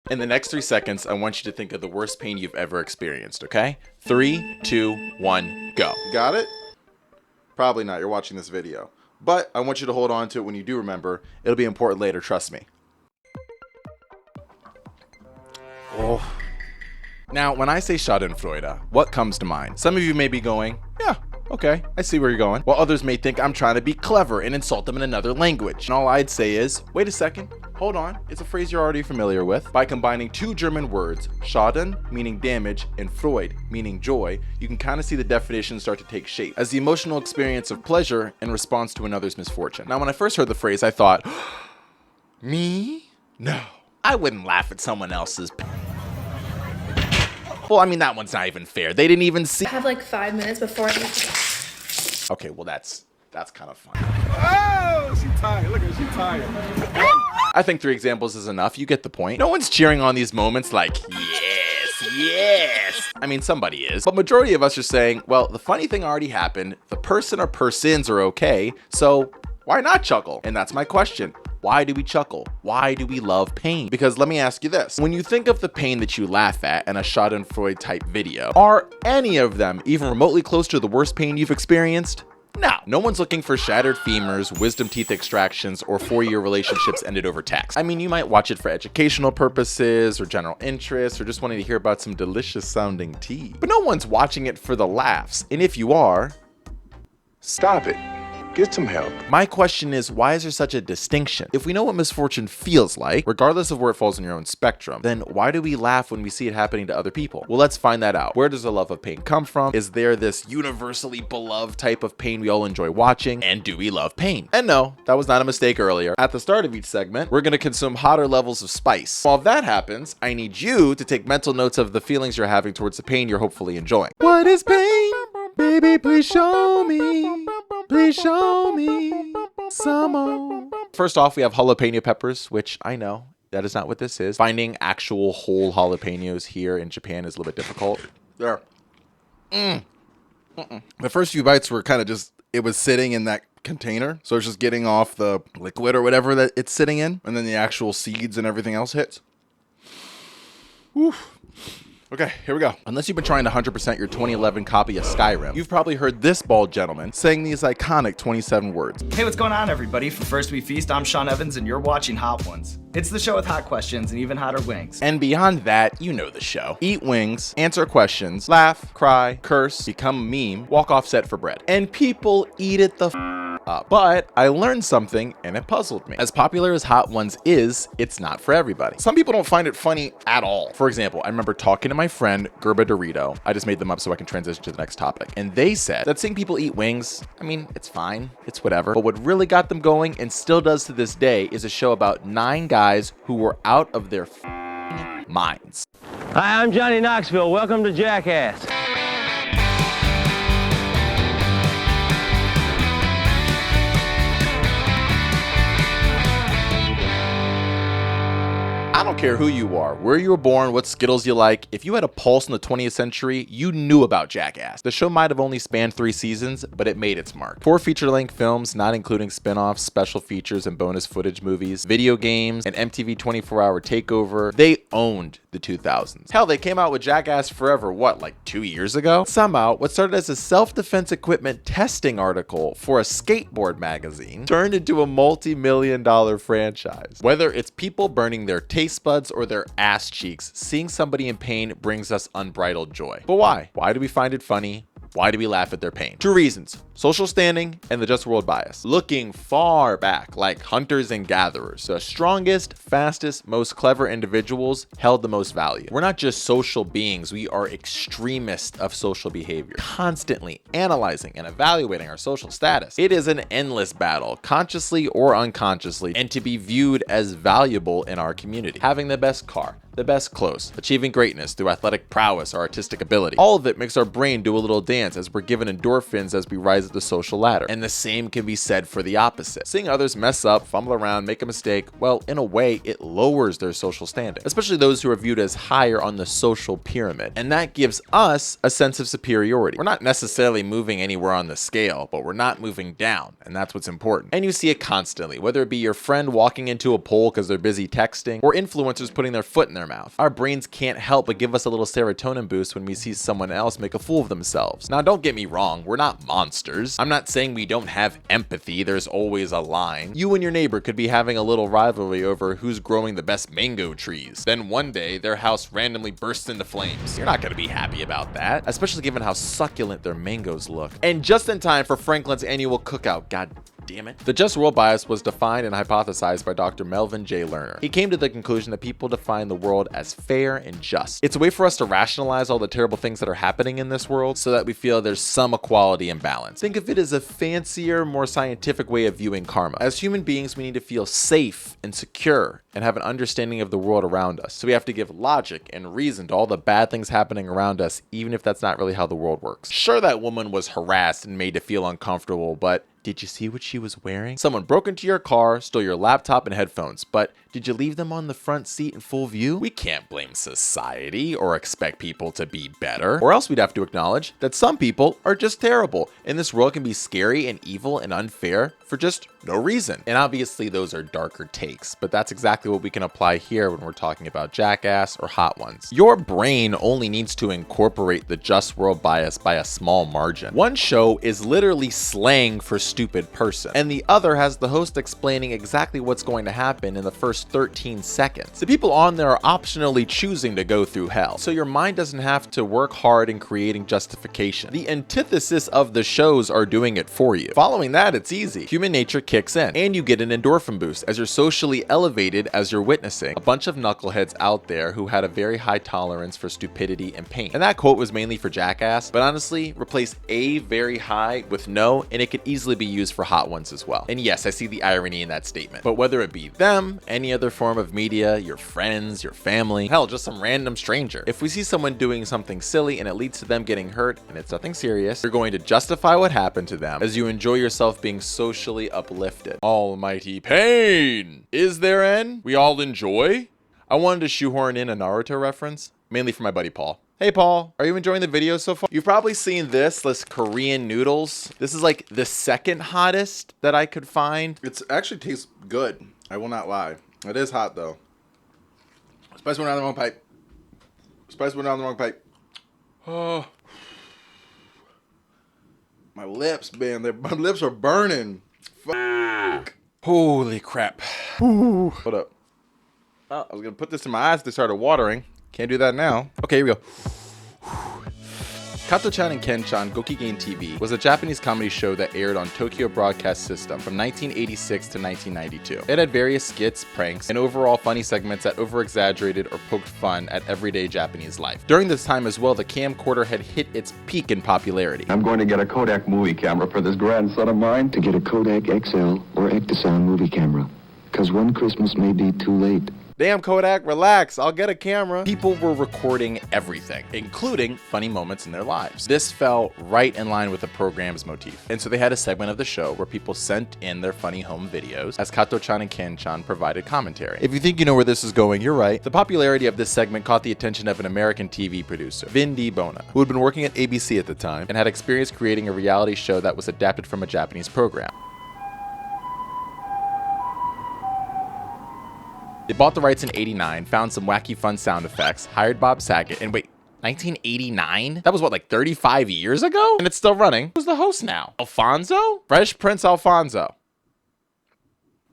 In the next 3 seconds, I want you to think of the worst pain you've ever experienced, okay? 3, 2, 1, go. Got it? Probably not. You're watching this video. But I want you to hold on to it when you do remember. It'll be important later, trust me. Oh. Now, when I say Schadenfreude, what comes to mind? Some of you may be going, yeah, okay, I see where you're going. While others may think I'm trying to be clever and insult them in another language. And all I'd say is, wait a second, hold on. It's a phrase you're already familiar with. By combining two German words, Schaden, meaning damage, and Freud, meaning joy, you can kind of see the definition start to take shape as the emotional experience of pleasure in response to another's misfortune. Now, when I first heard the phrase, I thought, me? No, I wouldn't laugh at someone else's pain. Well, I mean, that one's not even fair. They didn't even see. I have like 5 minutes before I need to go. Okay, well, that's kind of fun. Oh, she tired. Look at her, she tired. I think 3 examples is enough. You get the point. No one's cheering on these moments like, yes, yes. I mean, somebody is. But majority of us are saying, well, the funny thing already happened. The person or persons are okay. So why not chuckle? And that's my question. Why do we chuckle? Why do we love pain? Because let me ask you this. When you think of the pain that you laugh at in a Schadenfreude type video, are any of them even remotely close to the worst pain you've experienced? No one's looking for shattered femurs, wisdom teeth extractions, or 4-year relationships ended over text. I mean, you might watch it for educational purposes or general interest or just wanting to hear about some delicious sounding tea. But no one's watching it for the laughs. And if you are, stop it. Get some help. My question is, why is there such a distinction? If we know what misfortune feels like, regardless of where it falls in your own spectrum, then why do we laugh when we see it happening to other people? Well, let's find that out. Where does the love of pain come from? Is there this universally beloved type of pain we all enjoy watching? And do we love pain? And no, that was not a mistake earlier. At the start of each segment, we're gonna consume hotter levels of spice. While that happens, I need you to take mental notes of the feelings you're having towards the pain you're hopefully enjoying. What is pain? Baby, please show me. Please show me some more. First off, we have jalapeno peppers, which I know that is not what this is. Finding actual whole jalapenos here in Japan is a little bit difficult. There. The first few bites were kind of just, it was sitting in that container. So it's just getting off the liquid or whatever that it's sitting in. And then the actual seeds and everything else hits. Oof. Okay, here we go. Unless you've been trying to 100% your 2011 copy of Skyrim, you've probably heard this bald gentleman saying these iconic 27 words. Hey, what's going on, everybody? For First We Feast, I'm Sean Evans, and you're watching Hot Ones. It's the show with hot questions and even hotter wings. And beyond that, you know the show. Eat wings, answer questions, laugh, cry, curse, become a meme, walk off set for bread. And people eat it the up. But I learned something and it puzzled me. As popular as Hot Ones is, it's not for everybody. Some people don't find it funny at all. For example, I remember talking to my friend Gerba Dorito. I just made them up so I can transition to the next topic. And they said that seeing people eat wings, I mean, it's fine, it's whatever. But what really got them going and still does to this day is a show about 9 guys who were out of their minds. Hi, I'm Johnny Knoxville. Welcome to Jackass. I don't care who you are, where you were born, what Skittles you like. If you had a pulse in the 20th century, you knew about Jackass. The show might have only spanned 3 seasons, but it made its mark. 4 feature-length films, not including spin-offs, special features, and bonus footage movies, video games, an MTV 24-hour takeover. They owned the 2000s. Hell, they came out with Jackass Forever, what, like 2 years ago? Somehow, what started as a self-defense equipment testing article for a skateboard magazine turned into a multi-million-dollar franchise. Whether it's people burning their taste buds or their ass cheeks, seeing somebody in pain brings us unbridled joy. But why? Why do we find it funny? Why do we laugh at their pain? 2 reasons: social standing and the just world bias. Looking far back, like hunters and gatherers, the strongest, fastest, most clever individuals held the most value. We're not just social beings, we are extremists of social behavior, constantly analyzing and evaluating our social status. It is an endless battle, consciously or unconsciously, and to be viewed as valuable in our community. Having the best car, the best clothes, achieving greatness through athletic prowess or artistic ability. All of it makes our brain do a little dance as we're given endorphins as we rise up the social ladder. And the same can be said for the opposite. Seeing others mess up, fumble around, make a mistake, well, in a way, it lowers their social standing, especially those who are viewed as higher on the social pyramid. And that gives us a sense of superiority. We're not necessarily moving anywhere on the scale, but we're not moving down, and that's what's important. And you see it constantly, whether it be your friend walking into a poll because they're busy texting, or influencers putting their foot in their their mouth. Our brains can't help but give us a little serotonin boost when we see someone else make a fool of themselves. Now, don't get me wrong, we're not monsters. I'm not saying we don't have empathy, there's always a line. You and your neighbor could be having a little rivalry over who's growing the best mango trees. Then one day, their house randomly bursts into flames. You're not gonna be happy about that, especially given how succulent their mangoes look. And just in time for Franklin's annual cookout, god damn it. The just world bias was defined and hypothesized by Dr. Melvin J. Lerner. He came to the conclusion that people define the world as fair and just. It's a way for us to rationalize all the terrible things that are happening in this world so that we feel there's some equality and balance. Think of it as a fancier, more scientific way of viewing karma. As human beings, we need to feel safe and secure and have an understanding of the world around us. So we have to give logic and reason to all the bad things happening around us, even if that's not really how the world works. Sure, that woman was harassed and made to feel uncomfortable, but did you see what she was wearing? Someone broke into your car, stole your laptop and headphones, but did you leave them on the front seat in full view? We can't blame society or expect people to be better, or else we'd have to acknowledge that some people are just terrible, and this world can be scary and evil and unfair for just no reason. And obviously those are darker takes, but that's exactly what we can apply here when we're talking about Jackass or Hot Ones. Your brain only needs to incorporate the just world bias by a small margin. One show is literally slang for stupid person, and the other has the host explaining exactly what's going to happen in the first 13 seconds. The people on there are optionally choosing to go through hell, so your mind doesn't have to work hard in creating justification. The antithesis of the shows are doing it for you. Following that, it's easy. Human nature kicks in, and you get an endorphin boost as you're socially elevated as you're witnessing a bunch of knuckleheads out there who had a very high tolerance for stupidity and pain. And that quote was mainly for Jackass, but honestly, replace a very high with no, and it could easily be used for Hot Ones as well. And yes, I see the irony in that statement, but whether it be them, any other form of media, your friends, your family, hell, just some random stranger, if we see someone doing something silly and it leads to them getting hurt and it's nothing serious, you're going to justify what happened to them as you enjoy yourself being socially uplifted. Almighty pain! Is there an we all enjoy? I wanted to shoehorn in a Naruto reference, mainly for my buddy Paul. Hey Paul, are you enjoying the video so far? You've probably seen this Korean noodles. This is like the second hottest that I could find. It actually tastes good. I will not lie. It is hot though. Spice went down the wrong pipe. Spice went down the wrong pipe. Oh. My lips, man. My lips are burning. Fuck. Holy crap. Ooh. Hold up. Oh, I was going to put this in my eyes. They started watering. Can't do that now. Okay, here we go. Kato-chan and Ken-chan Gokigen TV was a Japanese comedy show that aired on Tokyo Broadcast System from 1986 to 1992. It had various skits, pranks, and overall funny segments that over-exaggerated or poked fun at everyday Japanese life. During this time as well, the camcorder had hit its peak in popularity. I'm going to get a Kodak movie camera for this grandson of mine. To get a Kodak XL or Ectosound movie camera, because one Christmas may be too late. Damn, Kodak, relax. I'll get a camera. People were recording everything, including funny moments in their lives. This fell right in line with the program's motif. And so they had a segment of the show where people sent in their funny home videos as Kato-chan and Ken-chan provided commentary. If you think you know where this is going, you're right. The popularity of this segment caught the attention of an American TV producer, Vin D. Bona, who had been working at ABC at the time and had experience creating a reality show that was adapted from a Japanese program. They bought the rights in '89, found some wacky fun sound effects, hired Bob Saget, and wait, 1989? That was what, like 35 years ago? And it's still running. Who's the host now? Alfonso? Fresh Prince Alfonso.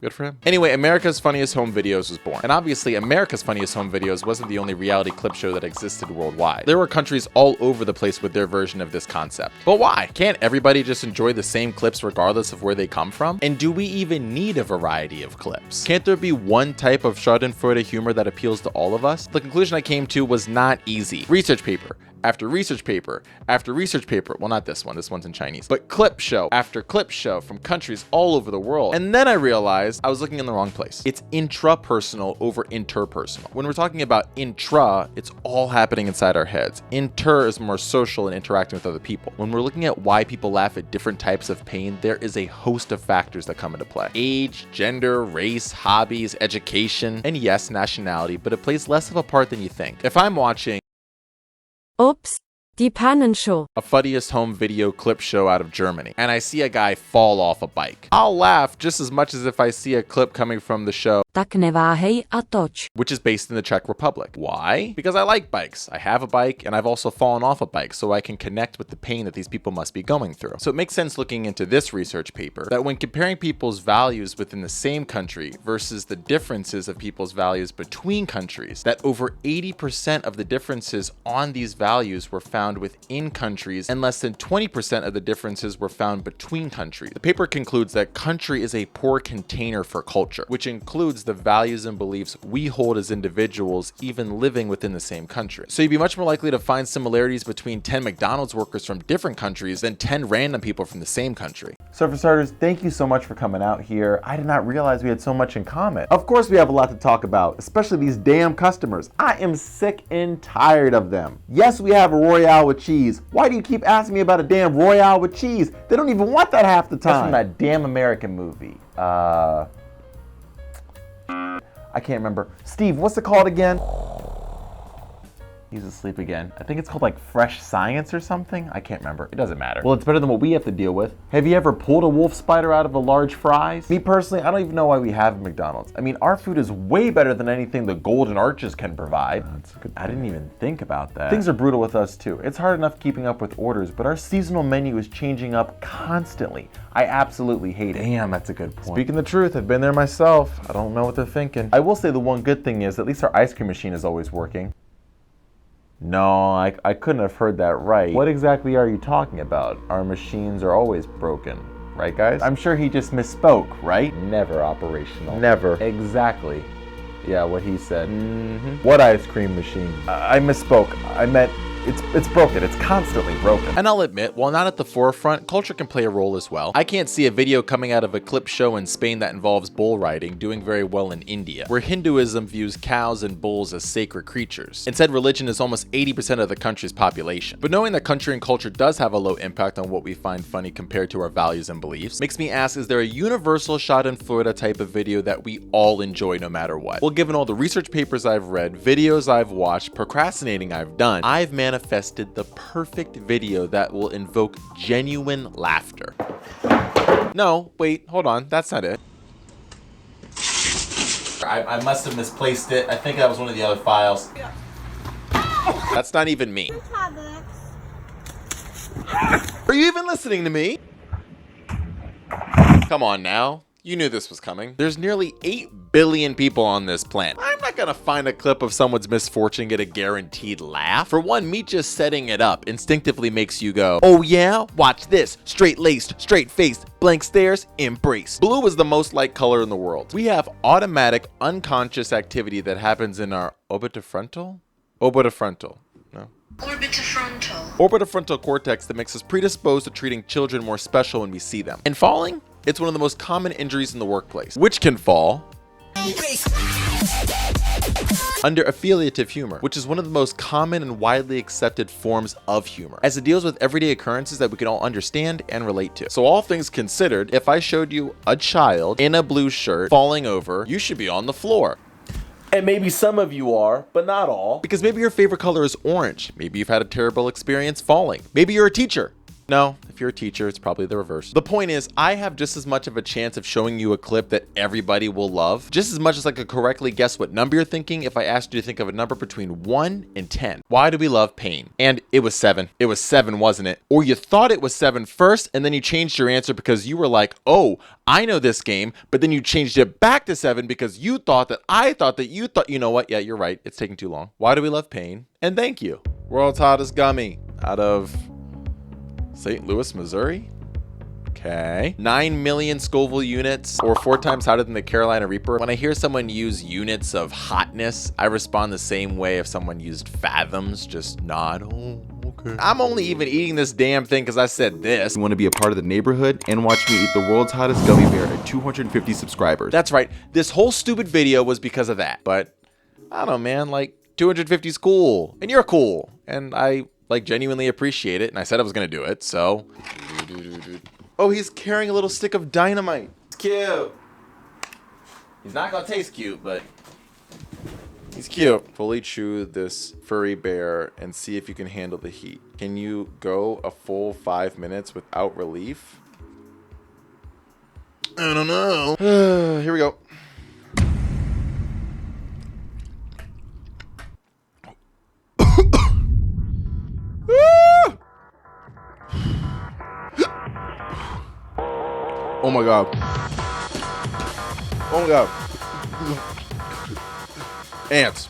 Good for him. Anyway, America's Funniest Home Videos was born. And obviously, America's Funniest Home Videos wasn't the only reality clip show that existed worldwide. There were countries all over the place with their version of this concept. But why? Can't everybody just enjoy the same clips regardless of where they come from? And do we even need a variety of clips? Can't there be one type of schadenfreude humor that appeals to all of us? The conclusion I came to was not easy. Research paper after research paper after research paper. Well, not this one. This one's in Chinese. But clip show after clip show from countries all over the world. And then I realized I was looking in the wrong place. It's intrapersonal over interpersonal. When we're talking about intra, it's all happening inside our heads. Inter is more social and interacting with other people. When we're looking at why people laugh at different types of pain, there is a host of factors that come into play. Age, gender, race, hobbies, education, and yes, nationality, but it plays less of a part than you think. If I'm watching Oops, Die Pannenshow. A funniest home video clip show out of Germany, and I see a guy fall off a bike. I'll laugh just as much as if I see a clip coming from the show, Tak neváhej a toč. which is based in the Czech Republic. Why? Because I like bikes. I have a bike, and I've also fallen off a bike, so I can connect with the pain that these people must be going through. So it makes sense looking into this research paper that when comparing people's values within the same country versus the differences of people's values between countries, that over 80% of the differences on these values were found within countries, and less than 20% of the differences were found between countries. The paper concludes that country is a poor container for culture, which includes the values and beliefs we hold as individuals even living within the same country. So you'd be much more likely to find similarities between 10 McDonald's workers from different countries than 10 random people from the same country. So for starters, thank you so much for coming out here. I did not realize we had so much in common. Of course we have a lot to talk about, especially these damn customers. I am sick and tired of them. Yes, we have a Royale with cheese. Why do you keep asking me about a damn Royale with cheese? They don't even want that half the time. That's from that damn American movie. I can't remember. Steve, what's it called again? He's asleep again. I think it's called like Fresh Science or something. I can't remember. It doesn't matter. Well, it's better than what we have to deal with. Have you ever pulled a wolf spider out of a large fries? Me personally, I don't even know why we have McDonald's. I mean, our food is way better than anything the Golden Arches can provide. That's a good point. I didn't even think about that. Things are brutal with us too. It's hard enough keeping up with orders, but our seasonal menu is changing up constantly. I absolutely hate it. Damn, that's a good point. Speaking the truth, I've been there myself. I don't know what they're thinking. I will say the one good thing is at least our ice cream machine is always working. No, I couldn't have heard that right. What exactly are you talking about? Our machines are always broken, right guys? I'm sure he just misspoke, right? Never operational. Never. Exactly. Yeah, what he said. What ice cream machine? I misspoke. I meant it's broken. It's constantly broken. And I'll admit, while not at the forefront, culture can play a role as well. I can't see a video coming out of a clip show in Spain that involves bull riding doing very well in India, where Hinduism views cows and bulls as sacred creatures. Instead, religion is almost 80% of the country's population. But knowing that country and culture does have a low impact on what we find funny compared to our values and beliefs makes me ask, is there a universal shot in Florida type of video that we all enjoy no matter what? Well, given all the research papers I've read, videos I've watched, procrastinating I've done, I've manifested the perfect video that will invoke genuine laughter. No, wait, hold on, that's not it. I must have misplaced it. I think that was one of the other files. That's not even me. Are you even listening to me? Come on now. You knew this was coming. There's nearly 8 billion people on this planet. I'm not gonna find a clip of someone's misfortune get a guaranteed laugh. For one, me just setting it up instinctively makes you go, oh yeah? Watch this. Straight-laced, straight-faced, blank stares, embrace. Blue is the most liked color in the world. We have automatic, unconscious activity that happens in our orbitofrontal? Orbitofrontal. No. Orbitofrontal cortex that makes us predisposed to treating children more special when we see them. And falling? It's one of the most common injuries in the workplace, which can fall under affiliative humor, which is one of the most common and widely accepted forms of humor, as it deals with everyday occurrences that we can all understand and relate to. So all things considered, if I showed you a child in a blue shirt falling over, you should be on the floor. And maybe some of you are, but not all. Because maybe your favorite color is orange. Maybe you've had a terrible experience falling. Maybe you're a teacher. No, if you're a teacher, it's probably the reverse. The point is, I have just as much of a chance of showing you a clip that everybody will love, just as much as I could correctly guess what number you're thinking if I asked you to think of a number between 1 and 10. Why do we love pain? And it was 7. It was 7, wasn't it? Or you thought it was 7 first, and then you changed your answer because you were like, oh, I know this game, but then you changed it back to 7 because you thought that I thought that you thought, you know what? Yeah, you're right. It's taking too long. Why do we love pain? And thank you. World's hottest gummy out of St. Louis, Missouri. Okay. 9 million Scoville units, or 4 times hotter than the Carolina Reaper. When I hear someone use units of hotness, I respond the same way if someone used fathoms, just nod. Oh, okay. I'm only even eating this damn thing because I said this. You want to be a part of the neighborhood and watch me eat the world's hottest gummy bear at 250 subscribers. That's right. This whole stupid video was because of that. But I don't know, man, like 250 is cool. And you're cool. And I like genuinely appreciate it, and I said I was gonna do it, so. Oh, he's carrying a little stick of dynamite. It's cute. He's not gonna taste cute, but He's cute. Fully chew this furry bear and see if you can handle the heat. Can you go a full 5 minutes without relief? I don't know. Here we go. Oh my god. Oh my god. Ants.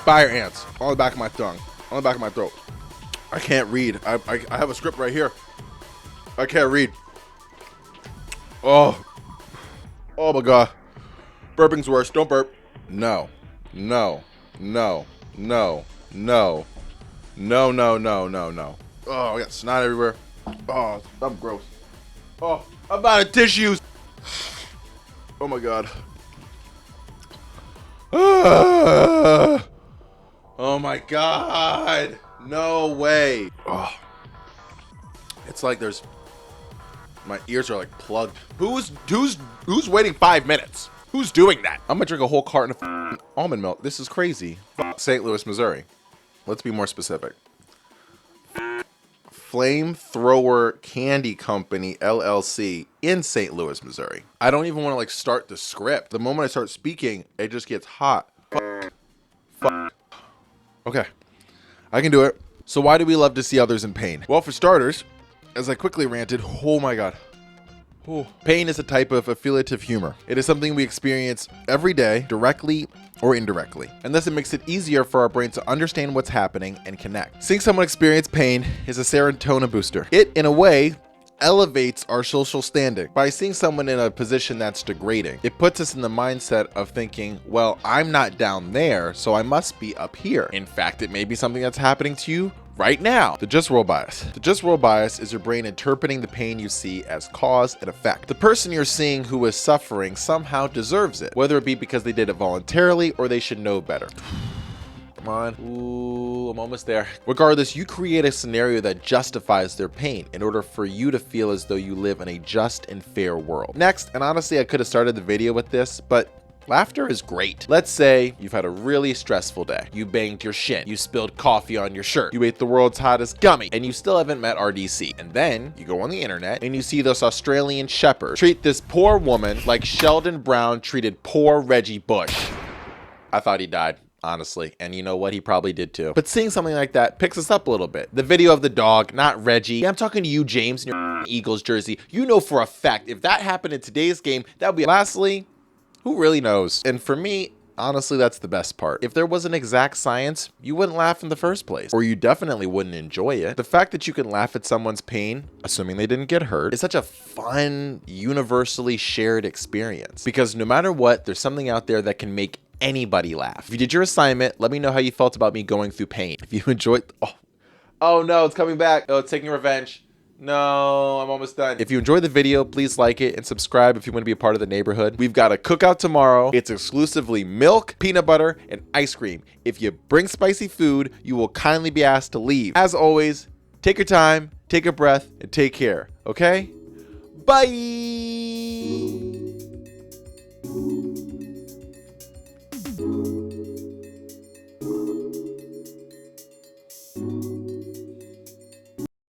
Fire ants. On the back of my tongue. On the back of my throat. I can't read. I have a script right here. I can't read. Oh. Oh my god. Burping's worse. Don't burp. No. No. No. No. No. No, no, no, no, no. Oh, I got snot everywhere. Oh, I'm gross. Oh, I'm out of tissues. Oh my god. Oh my god. No way. Oh. It's like there's, my ears are like plugged. Who's waiting 5 minutes? Who's doing that? I'm gonna drink a whole carton of almond milk. This is crazy. St. Louis, Missouri. Let's be more specific. Flamethrower Candy Company LLC in St. Louis, Missouri. I don't even want to like start the script. The moment I start speaking, it just gets hot. Fuck. Okay, I can do it. So why do we love to see others in pain? Well, for starters, as I quickly ranted, oh my god. Oh. Pain is a type of affiliative humor. It is something we experience every day, directly or indirectly. And thus it makes it easier for our brain to understand what's happening and connect. Seeing someone experience pain is a serotonin booster. It, in a way, elevates our social standing. By seeing someone in a position that's degrading, it puts us in the mindset of thinking, well, I'm not down there, so I must be up here. In fact, it may be something that's happening to you right now. The just world bias. The just world bias is your brain interpreting the pain you see as cause and effect. The person you're seeing who is suffering somehow deserves it, whether it be because they did it voluntarily or they should know better. Come on. Ooh, I'm almost there. Regardless, you create a scenario that justifies their pain in order for you to feel as though you live in a just and fair world. Next, and honestly, I could have started the video with this, but laughter is great. Let's say you've had a really stressful day. You banged your shin. You spilled coffee on your shirt. You ate the world's hottest gummy, and you still haven't met RDC. And then you go on the internet and you see this Australian shepherd treat this poor woman like Sheldon Brown treated poor Reggie Bush. I thought he died, honestly. And you know what? He probably did too. But seeing something like that picks us up a little bit. The video of the dog, not Reggie. Yeah, I'm talking to you, James, in your Eagles jersey. You know for a fact, if that happened in today's game, that would be... Lastly, who really knows? And for me, honestly, that's the best part. If there was an exact science, you wouldn't laugh in the first place, or you definitely wouldn't enjoy it. The fact that you can laugh at someone's pain, assuming they didn't get hurt, is such a fun, universally shared experience. Because no matter what, there's something out there that can make anybody laugh. If you did your assignment, let me know how you felt about me going through pain. If you enjoyed... Oh no, it's coming back. Oh, it's taking revenge. No, I'm almost done. If you enjoyed the video, please like it and subscribe if you want to be a part of the neighborhood. We've got a cookout tomorrow. It's exclusively milk, peanut butter, and ice cream. If you bring spicy food, you will kindly be asked to leave. As always, take your time, take a breath, and take care, okay? Bye!